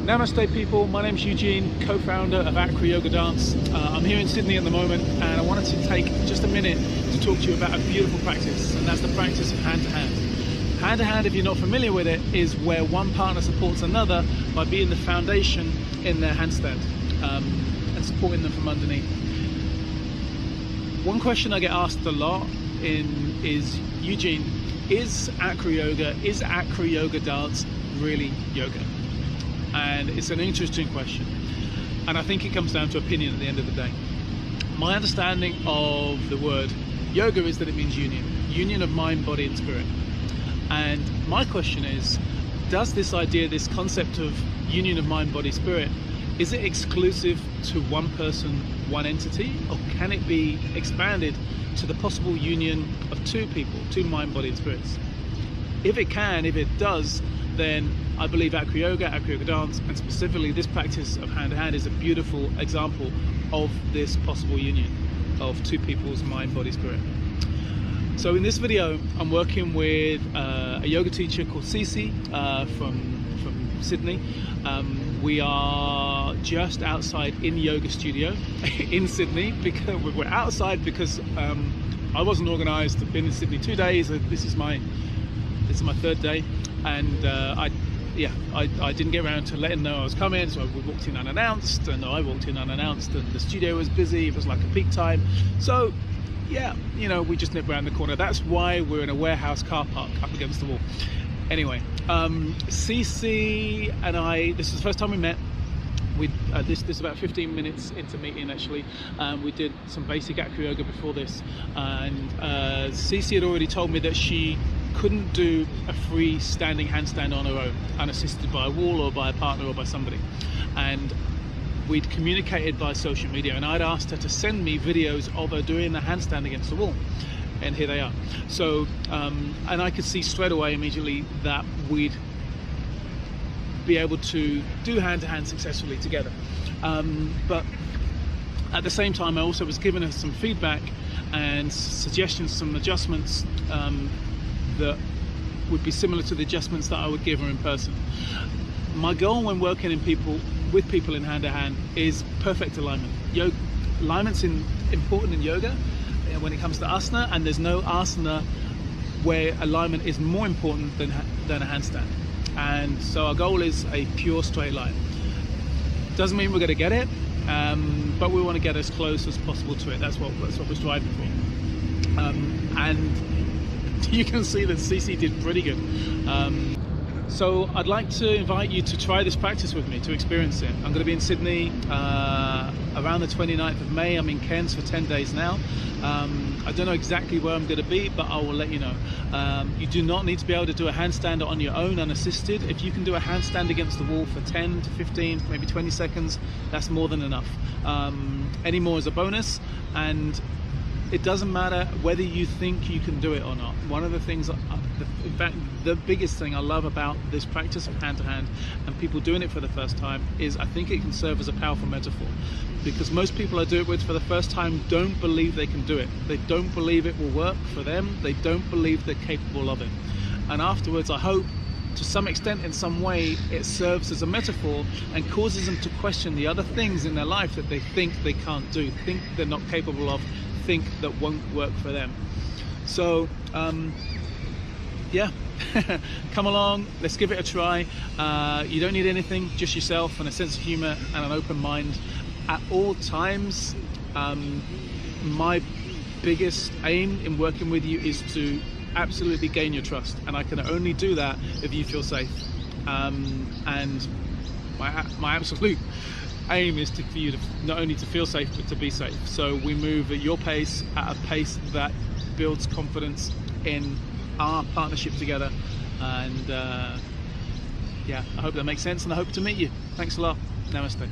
Namaste people, my name's Eugene, co-founder of AcroYogaDance. I'm here in Sydney at the moment and I wanted to take just a minute to talk to you about a beautiful practice, and that's the practice of hand-to-hand. Hand-to-hand, if you're not familiar with it, is where one partner supports another by being the foundation in their handstand and supporting them from underneath. One question I get asked a lot is, Eugene, is AcroYogaDance really yoga? And it's an interesting question, and I think it comes down to opinion at the end of the day. My understanding of the word yoga is that it means union of mind, body and spirit. And my question is, does this idea, this concept of union of mind, body, spirit, is it exclusive to one person, one entity, or can it be expanded to the possible union of two people, two mind, body and spirits? If it can, if it does, then I believe AcroYogaDance, and specifically this practice of hand-to-hand, is a beautiful example of this possible union of two people's mind, body, spirit. So in this video, I'm working with a yoga teacher called Sisi from Sydney. We are just outside in yoga studio in Sydney, because we're outside because I wasn't organised. I've been in Sydney 2 days. This is my third day, and I didn't get around to letting know I was coming, so we walked in unannounced, and I walked in unannounced, and the studio was busy. It was like a peak time, so yeah, you know, we just nipped around the corner. That's why we're in a warehouse car park up against the wall. Anyway, Sisi and I, this is the first time we met. This is about 15 minutes into meeting actually. We did some basic AcroYoga before this, and Sisi had already told me that she couldn't do a free standing handstand on her own, unassisted by a wall or by a partner or by somebody. And we'd communicated by social media, and I'd asked her to send me videos of her doing the handstand against the wall, and here they are. So and I could see straight away immediately that we'd be able to do hand-to-hand successfully together, but at the same time I also was giving her some feedback and suggestions, some adjustments that would be similar to the adjustments that I would give her in person. My goal when working with people in hand-to-hand is perfect alignment. Alignment's important in yoga when it comes to asana, and there's no asana where alignment is more important than a handstand. And so our goal is a pure straight line. Doesn't mean we're going to get it, but we want to get as close as possible to it. That's what we're striving for. And you can see that Sisi did pretty good. So I'd like to invite you to try this practice with me, to experience it. I'm going to be in Sydney around the 29th of May. I'm in Cairns for 10 days now. I don't know exactly where I'm going to be, but I will let you know. You do not need to be able to do a handstand on your own unassisted. If you can do a handstand against the wall for 10 to 15, maybe 20 seconds, that's more than enough. Any more is a bonus, and it doesn't matter whether you think you can do it or not. One of the things, in fact, the biggest thing I love about this practice of hand-to-hand and people doing it for the first time is I think it can serve as a powerful metaphor, because most people I do it with for the first time don't believe they can do it. They don't believe it will work for them. They don't believe they're capable of it. And afterwards, I hope to some extent, in some way, it serves as a metaphor and causes them to question the other things in their life that they think they can't do, think they're not capable of, think that won't work for them. So yeah, come along, let's give it a try. You don't need anything, just yourself and a sense of humor and an open mind at all times. My biggest aim in working with you is to absolutely gain your trust, and I can only do that if you feel safe. And my absolute aim is for you to not only to feel safe, but to be safe. So we move at your pace, at a pace that builds confidence in our partnership together. And yeah, I hope that makes sense, and I hope to meet you. Thanks a lot. Namaste.